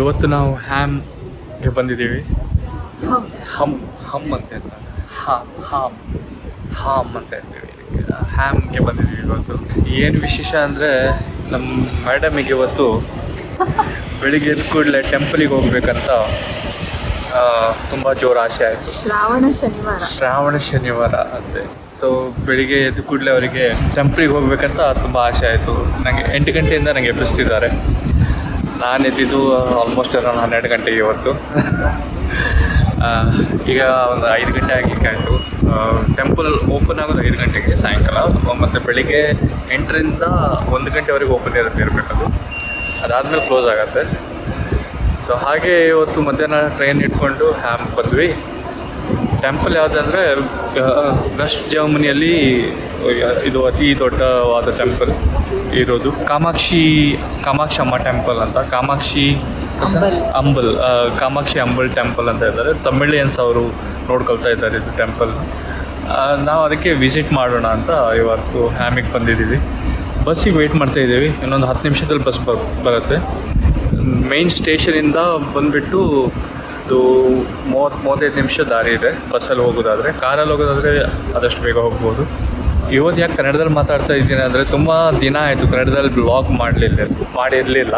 ಇವತ್ತು ನಾವು ಹ್ಯಾಮ್ಗೆ ಬಂದಿದ್ದೀವಿ. ಹಮ್ ಅಂತ ಹೇಳ್ತಾರೆ, ಹಾಮ್ ಅಂತ ಹೇಳ್ತೀವಿ. ಹ್ಯಾಮ್ಗೆ ಬಂದಿದ್ದೀವಿ ಇವತ್ತು. ಏನು ವಿಶೇಷ ಅಂದರೆ ನಮ್ಮ ಮೇಡಮಿಗೆ ಇವತ್ತು ಬೆಳಿಗ್ಗೆ ಎದ್ದ ಕೂಡಲೇ ಟೆಂಪಲಿಗೆ ಹೋಗ್ಬೇಕಂತ ತುಂಬ ಜೋರು ಆಸೆ ಆಯಿತು. ಶ್ರಾವಣ ಶನಿವಾರ ಅಂತೆ. ಸೊ ಬೆಳಿಗ್ಗೆ ಎದ್ದ ಕೂಡಲೇ ಅವರಿಗೆ ಟೆಂಪಲಿಗೆ ಹೋಗ್ಬೇಕಂತ ತುಂಬ ಆಸೆ ಆಯಿತು. ನನಗೆ 8 ಗಂಟೆಯಿಂದ ನನಗೆ ಎಬ್ಬಿಸ್ತಿದ್ದಾರೆ. ನಾನು ಎದ್ದಿದ್ದು ಆಲ್ಮೋಸ್ಟ್ ಅರೌಂಡ್ 12 ಗಂಟೆಗೆ ಇವತ್ತು. ಈಗ ಒಂದು 5 ಗಂಟೆ ಆಗಲಿಕ್ಕೆ ಆಯಿತು. ಟೆಂಪಲ್ ಓಪನ್ ಆಗೋದು 5 ಗಂಟೆಗೆ ಸಾಯಂಕಾಲ, ಮತ್ತು ಬೆಳಿಗ್ಗೆ 8ರಿಂದ 1 ಗಂಟೆವರೆಗೆ ಓಪನ್ ಇರಬೇಕದು. ಅದಾದಮೇಲೆ ಕ್ಲೋಸ್ ಆಗುತ್ತೆ. ಸೊ ಹಾಗೆ ಇವತ್ತು ಮಧ್ಯಾಹ್ನ ಟ್ರೈನ್ ಇಟ್ಕೊಂಡು ಹ್ಯಾಮ್ ಬಂದ್ವಿ. ಟೆಂಪಲ್ ಯಾವುದಂದರೆ ವೆಸ್ಟ್ ಜರ್ಮನಿಯಲ್ಲಿ ಇದು ಅತಿ ದೊಡ್ಡವಾದ ಟೆಂಪಲ್ ಇರೋದು ಕಾಮಾಕ್ಷಿ ಅಮ್ಮ ಟೆಂಪಲ್ ಅಂತ. ಕಾಮಾಕ್ಷಿ ಅಂಬಲ್ ಟೆಂಪಲ್ ಅಂತ ಇದ್ದಾರೆ. ತಮಿಳಿಯನ್ಸ್ ಅವರು ನೋಡ್ಕೊಳ್ತಾ ಇದ್ದಾರೆ ಇದು ಟೆಂಪಲ್. ನಾವು ಅದಕ್ಕೆ ವಿಸಿಟ್ ಮಾಡೋಣ ಅಂತ ಇವತ್ತು ಹ್ಯಾಮಿಗೆ ಬಂದಿದ್ದೀವಿ. ಬಸ್ಸಿಗೆ ವೆಯ್ಟ್ ಮಾಡ್ತಾ ಇದ್ದೀವಿ. ಇನ್ನೊಂದು 10 ನಿಮಿಷದಲ್ಲಿ ಬಸ್ ಬರುತ್ತೆ. ಮೇನ್ ಸ್ಟೇಷನಿಂದ ಬಂದುಬಿಟ್ಟು ಇದು 30-35 ನಿಮಿಷ ದಾರಿ ಇದೆ ಬಸ್ಸಲ್ಲಿ ಹೋಗೋದಾದರೆ. ಕಾರಲ್ಲಿ ಹೋಗೋದಾದರೆ ಆದಷ್ಟು ಬೇಗ ಹೋಗ್ಬೋದು. ಇವತ್ತು ಯಾಕೆ ಕನ್ನಡದಲ್ಲಿ ಮಾತಾಡ್ತಾ ಇದ್ದೀನಿ ಅಂದರೆ ತುಂಬ ದಿನ ಆಯಿತು ಕನ್ನಡದಲ್ಲಿ ಬ್ಲಾಗ್ ಮಾಡಿರಲಿಲ್ಲ.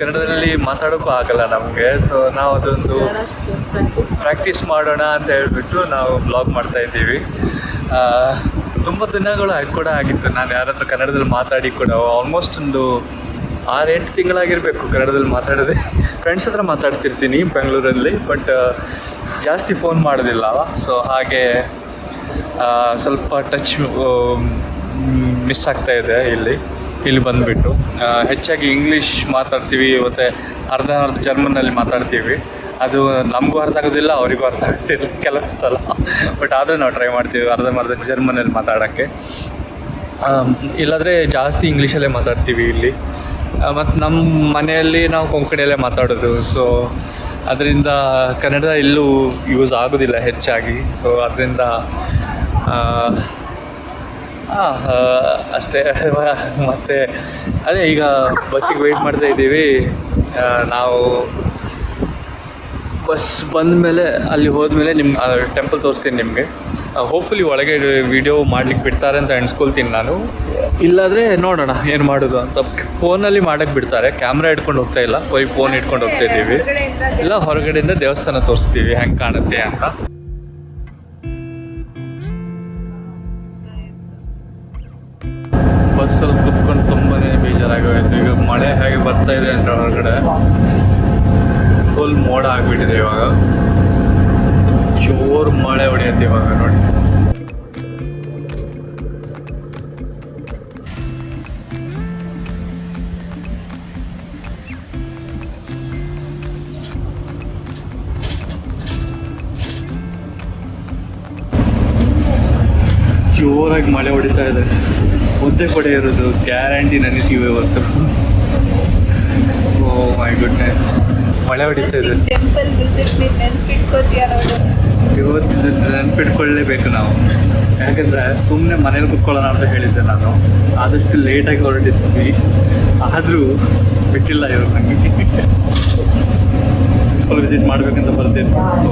ಕನ್ನಡದಲ್ಲಿ ಮಾತಾಡೋಕ್ಕೂ ಆಗಲ್ಲ ನಮಗೆ. ಸೊ ನಾವು ಅದೊಂದು ಪ್ರಾಕ್ಟೀಸ್ ಮಾಡೋಣ ಅಂತ ಹೇಳ್ಬಿಟ್ಟು ನಾವು ಬ್ಲಾಗ್ ಮಾಡ್ತಾಯಿದ್ದೀವಿ. ತುಂಬ ದಿನಗಳು ಕೂಡ ಆಗಿತ್ತು ನಾನು ಯಾರ ಹತ್ರ ಕನ್ನಡದಲ್ಲಿ ಮಾತಾಡಿ ಕೂಡ. ಆಲ್ಮೋಸ್ಟ್ ಒಂದು 6-8 ತಿಂಗಳಾಗಿರಬೇಕು ಕನ್ನಡದಲ್ಲಿ ಮಾತಾಡೋದೆ. ಫ್ರೆಂಡ್ಸ್ ಹತ್ರ ಮಾತಾಡ್ತಿರ್ತೀನಿ ಬೆಂಗಳೂರಲ್ಲಿ, ಬಟ್ ಜಾಸ್ತಿ ಫೋನ್ ಮಾಡೋದಿಲ್ಲ. ಸೊ ಹಾಗೆ ಸ್ವಲ್ಪ ಟಚ್ ಮಿಸ್ ಆಗ್ತಾಯಿದೆ. ಇಲ್ಲಿ ಬಂದುಬಿಟ್ಟು ಹೆಚ್ಚಾಗಿ ಇಂಗ್ಲೀಷ್ ಮಾತಾಡ್ತೀವಿ, ಮತ್ತು ಅರ್ಧ ಜರ್ಮನಲ್ಲಿ ಮಾತಾಡ್ತೀವಿ. ಅದು ನಮಗೂ ಅರ್ಥ ಆಗೋದಿಲ್ಲ, ಅವರಿಗೂ ಅರ್ಥ ಆಗೋದಿಲ್ಲ ಕೆಲವು ಸಲ. ಬಟ್ ಆದರೂ ನಾವು ಟ್ರೈ ಮಾಡ್ತೀವಿ ಅರ್ಧ ಜರ್ಮನಲ್ಲಿ ಮಾತಾಡೋಕ್ಕೆ. ಇಲ್ಲಾಂದರೆ ಜಾಸ್ತಿ ಇಂಗ್ಲೀಷಲ್ಲೇ ಮಾತಾಡ್ತೀವಿ ಇಲ್ಲಿ. ಮತ್ತು ನಮ್ಮ ಮನೆಯಲ್ಲಿ ನಾವು ಕೊಂಕಣಿಯಲ್ಲೇ ಮಾತಾಡೋದು. ಸೊ ಅದರಿಂದ ಕನ್ನಡ ಎಲ್ಲೂ ಯೂಸ್ ಆಗೋದಿಲ್ಲ ಹೆಚ್ಚಾಗಿ. ಸೊ ಅದರಿಂದ ಅಷ್ಟೇ. ಮತ್ತು ಅದೇ ಈಗ ಬಸ್ಸಿಗೆ ವೆಯ್ಟ್ ಮಾಡ್ತಾ ಇದ್ದೀವಿ. ನಾವು ಬಸ್ ಬಂದಮೇಲೆ ಅಲ್ಲಿ ಹೋದ್ಮೇಲೆ ಟೆಂಪಲ್ ತೋರಿಸ್ತೀನಿ ನಿಮಗೆ. ಹೋಪ್ಫುಲಿ ಒಳಗೆ ವಿಡಿಯೋ ಮಾಡ್ಲಿಕ್ಕೆ ಬಿಡ್ತಾರೆ ಅಂತ ಎಣ್ಸ್ಕೊಳ್ತೀನಿ ನಾನು. ಇಲ್ಲಾದರೆ ನೋಡೋಣ ಏನು ಮಾಡೋದು ಅಂತ. ಫೋನಲ್ಲಿ ಮಾಡೋಕ್ಕೆ ಬಿಡ್ತಾರೆ, ಕ್ಯಾಮ್ರಾ ಇಟ್ಕೊಂಡು ಹೋಗ್ತಾ ಇಲ್ಲ, ಫೋನ್ ಇಟ್ಕೊಂಡು ಹೋಗ್ತಾ ಇದ್ದೀವಿ. ಇಲ್ಲ ಹೊರಗಡೆಯಿಂದ ದೇವಸ್ಥಾನ ತೋರಿಸ್ತೀವಿ ಹೆಂಗೆ ಕಾಣುತ್ತೆ ಅಂತ. ಬಸ್ಸಲ್ಲಿ ಕುತ್ಕೊಂಡು ತುಂಬಾ ಬೇಜಾರಾಗೋಯ್ತು. ಈಗ ಮಳೆ ಹೇಗೆ ಬರ್ತಾ ಇದೆ ಅಂದರೆ ಹೊರಗಡೆ ಫುಲ್ ಮೋಡ ಆಗಿಬಿಟ್ಟಿದೆ. ಇವಾಗ ಜೋರು ಮಳೆ ಹೊಡೆಯುತ್ತೆ ಇವಾಗ ನೋಡಿ. ಜೋರಾಗಿ ಮಳೆ ಹೊಡಿತಾ ಇದೆ. ಒದ್ದೆ ಕೊಡೆ ಇರೋದು ಗ್ಯಾರಂಟಿ ನೆನೆತೀವಿ ಇವತ್ತು. ಓ ಮೈ ಗುಡ್ನೆಸ್, ಮಳೆ ಹೊಡಿತಾ ಇದೆ. ಇವತ್ತು ನೆನ್ಪಿಟ್ಕೊಳ್ಳೇಬೇಕು ನಾವು. ಯಾಕಂದರೆ ಸುಮ್ಮನೆ ಮನೇಲಿ ಕುತ್ಕೊಳ್ಳೋಣ ಅಂತ ಹೇಳಿದ್ದೆ ನಾನು. ಆದಷ್ಟು ಲೇಟಾಗಿ ಹೊರಟಿದ್ವಿ, ಆದರೂ ಬಿಟ್ಟಿಲ್ಲ ಇವರು ನನಗೆ. ಸ್ವಲ್ಪ ವಿಸಿಟ್ ಮಾಡಬೇಕಂತ ಬರ್ತೀನಿ. ಸೊ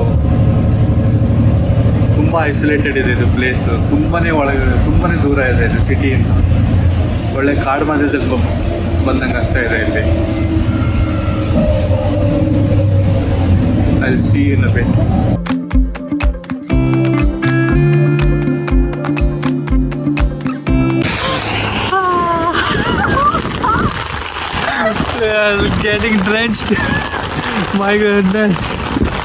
ತುಂಬ ಐಸೋಲೇಟೆಡ್ ಇದೆ ಇದು ಪ್ಲೇಸು. ತುಂಬಾ ದೂರ ಇದೆ ಇದು ಸಿಟಿಯಿಂದ. ಒಳ್ಳೆ ಕಾಡು ಮಧ್ಯದಲ್ಲಿ ಬಂದಂಗೆ ಆಗ್ತಾ ಇದೆ ಇಲ್ಲಿ. I'll see you in a bit. Getting drenched. My goodness.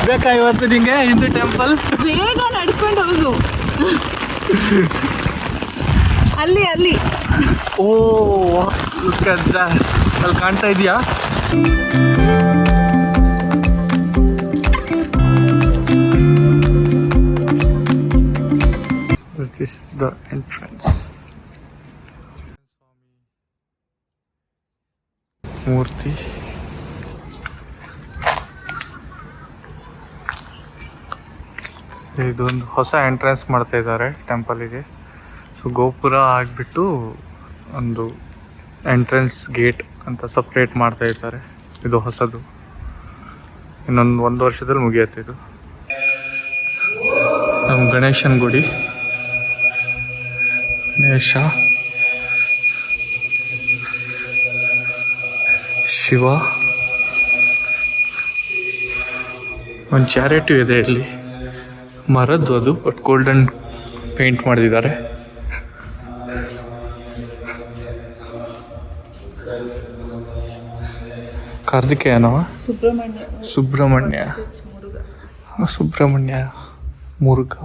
ಬೇಕಾ ಇವತ್ತು ನಿಂಗೆ ಹಿಂದೂ ಟೆಂಪಲ್? ಬೇಗ ನಡ್ಕೊಂಡು ಹೋಗು. ಅಲ್ಲಿ ಓ ಲುಕ್ ಅಟ್ ದಟ್. ಅಲ್ಲಿ ಕಾಣ್ತಾ ಇದೆಯಾ? This is the entrance. ಮೂರ್ತಿ. ಇದೊಂದು ಹೊಸ ಎಂಟ್ರೆನ್ಸ್ ಮಾಡ್ತಾ ಇದ್ದಾರೆ ಟೆಂಪಲಿಗೆ. ಸೊ ಗೋಪುರ ಆಗಿಬಿಟ್ಟು ಒಂದು ಎಂಟ್ರೆನ್ಸ್ ಗೇಟ್ ಅಂತ ಸಪ್ರೇಟ್ ಮಾಡ್ತಾ ಇದ್ದಾರೆ. ಇದು ಹೊಸದು, ಇನ್ನೊಂದು 1 ವರ್ಷದಲ್ಲಿ ಮುಗಿಯುತ್ತೆ ಇದು. ನಮ್ಮ ಗಣೇಶನ ಗುಡಿ, ಗಣೇಶ, ಶಿವ, ಒಂದು ಚಾರಿಟಿ ಇದೆ ಇಲ್ಲಿ, ಮರದ್ದು ಅದು, ಬಟ್ ಗೋಲ್ಡನ್ ಪೇಂಟ್ ಮಾಡಿದ್ದಾರೆ. ಕಾರ್ತಿಕೇಯನವ, ಸುಬ್ರಹ್ಮಣ್ಯ ಮುರುಘ,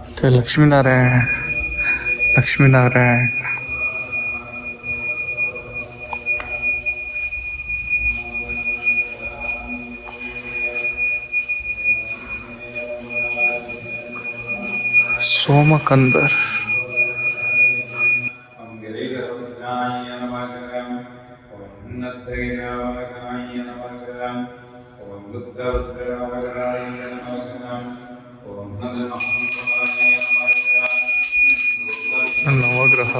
ಮತ್ತೆ ಲಕ್ಷ್ಮೀನಾರಾಯಣ. ಸೋಮಕಂದರ್, ನವಗ್ರಹ,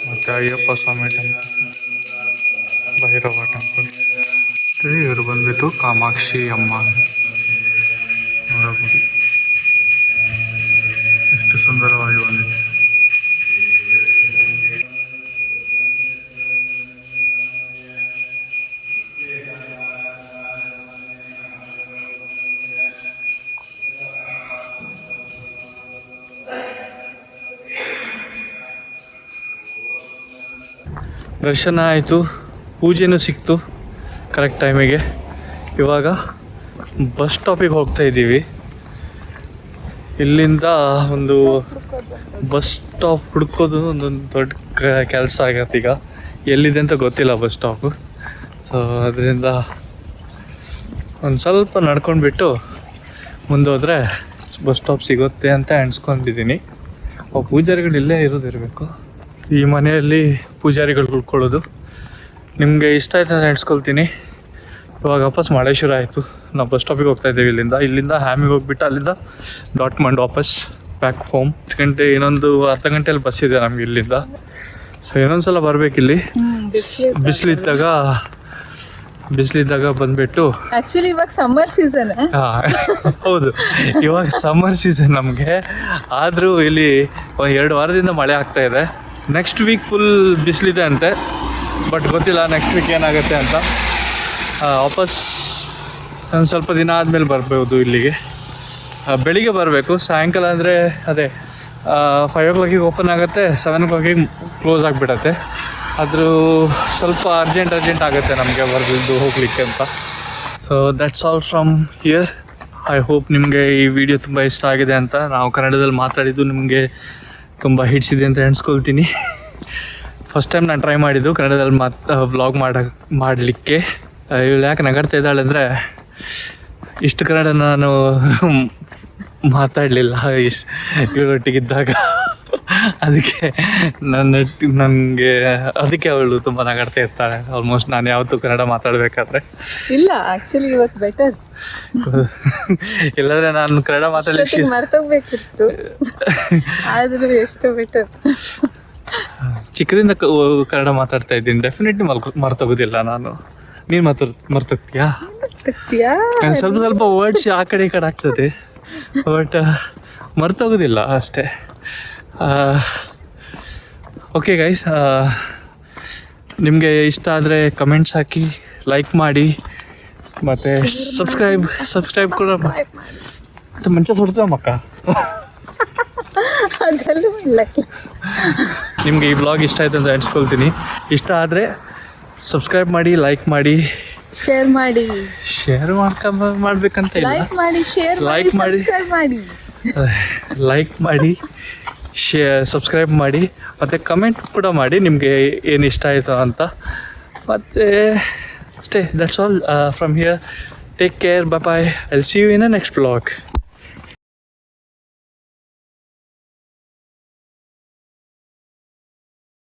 ಮತ್ತೆ ಅಯ್ಯಪ್ಪ ಸ್ವಾಮಿ ಟೆಂಪಲ್, ಭೈರವ ಟೆಂಪಲ್. ಇವರು ಬಂದ್ಬಿಟ್ಟು ಕಾಮಾಕ್ಷಿ ಅಮ್ಮ ಗುಡಿ. ಎಷ್ಟು ಸುಂದರವಾಗಿ ಬಂದಿದೆ. ದರ್ಶನ ಆಯಿತು, ಪೂಜೆನೂ ಸಿಕ್ತು ಕರೆಕ್ಟ್ ಟೈಮಿಗೆ. ಇವಾಗ ಬಸ್ ಸ್ಟಾಪಿಗೆ ಹೋಗ್ತಾ ಇದ್ದೀವಿ. ಇಲ್ಲಿಂದ ಒಂದು ಬಸ್ ಸ್ಟಾಪ್ ಹುಡ್ಕೋದು ಒಂದೊಂದು ದೊಡ್ಡ ಕೆಲಸ ಆಗತ್ತೆ. ಈಗ ಎಲ್ಲಿದೆ ಅಂತ ಗೊತ್ತಿಲ್ಲ ಬಸ್ ಸ್ಟಾಪು. ಸೊ ಅದರಿಂದ ಒಂದು ಸ್ವಲ್ಪ ನಡ್ಕೊಂಡ್ಬಿಟ್ಟು ಮುಂದೆ ಹೋದರೆ ಬಸ್ ಸ್ಟಾಪ್ ಸಿಗುತ್ತೆ ಅಂತ ಎಣಿಸ್ಕೊಂಡಿದ್ದೀನಿ. ಪೂಜಾರಿಗಳು ಇಲ್ಲೇ ಇರೋದಿರಬೇಕು. ಈ ಮನೆಯಲ್ಲಿ ಪೂಜಾರಿಗಳು ಉಳ್ಕೊಳ್ಳೋದು. ನಿಮಗೆ ಇಷ್ಟ ಆಯ್ತು ಅಂತ ಎಣಿಸ್ಕೊಳ್ತೀನಿ. ಇವಾಗ ವಾಪಸ್ ಮಳೇಶ್ವರ ಆಯಿತು. ನಾವು ಬಸ್ ಸ್ಟಾಪಿಗೆ ಹೋಗ್ತಾ ಇದ್ದೀವಿ. ಇಲ್ಲಿಂದ ಹ್ಯಾಮಿಗೆ ಹೋಗ್ಬಿಟ್ಟು ಅಲ್ಲಿಂದ ಡಾಟ್ಮಂಡ್ ವಾಪಸ್ ಬ್ಯಾಕ್ ಹೋಮ್. 6 ಗಂಟೆ, ಇನ್ನೊಂದು ಅರ್ಧ ಗಂಟೆಯಲ್ಲಿ ಬಸ್ ಇದೆ ನಮ್ಗೆ ಇಲ್ಲಿಂದ. ಸೊ ಇನ್ನೊಂದ್ಸಲ ಬರಬೇಕಿಲ್ಲಿ. ಬಿಸಿಲಿದ್ದಾಗ ಬಂದ್ಬಿಟ್ಟು. ಆಕ್ಚುಲಿ ಇವಾಗ ಸಮ್ಮರ್ ಸೀಸನ್. ಹೌದು, ಇವಾಗ ಸಮ್ಮರ್ ಸೀಸನ್ ನಮಗೆ. ಆದರೂ ಇಲ್ಲಿ 2 ವಾರದಿಂದ ಮಳೆ ಆಗ್ತಾ ಇದೆ. ನೆಕ್ಸ್ಟ್ ವೀಕ್ ಫುಲ್ ಬಿಸಿಲಿದೆ ಅಂತೆ, ಬಟ್ ಗೊತ್ತಿಲ್ಲ ನೆಕ್ಸ್ಟ್ ವೀಕ್ ಏನಾಗುತ್ತೆ ಅಂತ. ವಾಪಸ್ ಒಂದು ಸ್ವಲ್ಪ ದಿನ ಆದಮೇಲೆ ಬರ್ಬೋದು ಇಲ್ಲಿಗೆ. ಬೆಳಿಗ್ಗೆ ಬರಬೇಕು. ಸಾಯಂಕಾಲ ಅಂದರೆ ಅದೇ 5 o'clock ಓಪನ್ ಆಗುತ್ತೆ, 7 o'clock ಕ್ಲೋಸ್ ಆಗಿಬಿಡತ್ತೆ. ಆದರೂ ಸ್ವಲ್ಪ ಅರ್ಜೆಂಟ್ ಆಗುತ್ತೆ ನಮಗೆ ಬರೆದಿದ್ದು ಹೋಗಲಿಕ್ಕೆ ಅಂತ. So that's all from here. I hope ನಿಮಗೆ ಈ ವಿಡಿಯೋ ತುಂಬ ಇಷ್ಟ ಆಗಿದೆ ಅಂತ. ನಾವು ಕನ್ನಡದಲ್ಲಿ ಮಾತಾಡಿದ್ದು ನಿಮಗೆ ತುಂಬ ಹಿಡಿಸಿದೆ ಅಂತ ಎಣಿಸ್ಕೊಳ್ತೀನಿ. ಫಸ್ಟ್ ಟೈಮ್ ನಾನು ಟ್ರೈ ಮಾಡಿದ್ದು ಕನ್ನಡದಲ್ಲಿ ವ್ಲಾಗ್ ಮಾಡಲಿಕ್ಕೆ. ಇವಳು ಯಾಕೆ ನಗಾಡ್ತಾ ಇದ್ದಾಳೆ ಅಂದರೆ, ಇಷ್ಟು ಕನ್ನಡ ನಾನು ಮಾತಾಡಲಿಲ್ಲ ಇವಳೊಟ್ಟಿಗಿದ್ದಾಗ. ಅದಕ್ಕೆ ನನಗೆ ಅದಕ್ಕೆ ಅವಳು ತುಂಬ ನಗಾಡ್ತಾ ಇರ್ತಾಳೆ ಆಲ್ಮೋಸ್ಟ್ ನಾನು ಯಾವತ್ತೂ ಕನ್ನಡ ಮಾತಾಡಬೇಕಾದ್ರೆ. ಇಲ್ಲ, ಆ್ಯಕ್ಚುಲಿ ಇವತ್ತು ಬೆಟರ್. ಇಲ್ಲಾಂದರೆ ನಾನು ಕನ್ನಡ ಮಾತಾಡಲಿಕ್ಕೆ ಮರ್ತೋಗ್ಬೇಕಿತ್ತು. ಆದರೂ ಎಷ್ಟು ಬೆಟರ್. ಚಿಕ್ಕದಿಂದ ಕನ್ನಡ ಮಾತಾಡ್ತಾ ಇದ್ದೀನಿ. ಡೆಫಿನೆಟ್ಲಿ ಮರ್ತೋಗೋದಿಲ್ಲ ನಾನು. ನೀನು ಮರ್ತೋಗ್ತೀಯಾ? ಸ್ವಲ್ಪ ವರ್ಡ್ಸ್ ಆ ಕಡೆ ಈ ಕಡೆ ಆಗ್ತದೆ, ಬಟ್ ಮರ್ತೋಗೋದಿಲ್ಲ ಅಷ್ಟೇ. ಓಕೆ ಗೈಸ್, ನಿಮಗೆ ಇಷ್ಟ ಆದರೆ ಕಮೆಂಟ್ಸ್ ಹಾಕಿ, ಲೈಕ್ ಮಾಡಿ, ಮತ್ತು ಸಬ್ಸ್ಕ್ರೈಬ್ ಕೂಡ ಮತ್ತು ಮಂಚ ಸುಡ್ತಾವಕ್ಕ. ನಿಮಗೆ ಈ ವ್ಲಾಗ್ ಇಷ್ಟ ಆಯ್ತು ಅಂತ ಎಣಿಸ್ಕೊಳ್ತೀನಿ. ಇಷ್ಟ ಆದರೆ ಸಬ್ಸ್ಕ್ರೈಬ್ ಮಾಡಿ, ಲೈಕ್ ಮಾಡಿ, ಶೇರ್ ಮಾಡ್ಬೇಕಂತ ಇಲ್ಲ. ಲೈಕ್ ಮಾಡಿ, ಸಬ್ಸ್ಕ್ರೈಬ್ ಮಾಡಿ, ಮತ್ತು ಕಮೆಂಟ್ ಕೂಡ ಮಾಡಿ ನಿಮಗೆ ಏನು ಇಷ್ಟ ಆಯಿತು ಅಂತ. ಮತ್ತು ಅಷ್ಟೇ, that's all from here. Take care, bye. I will see you in a next vlog.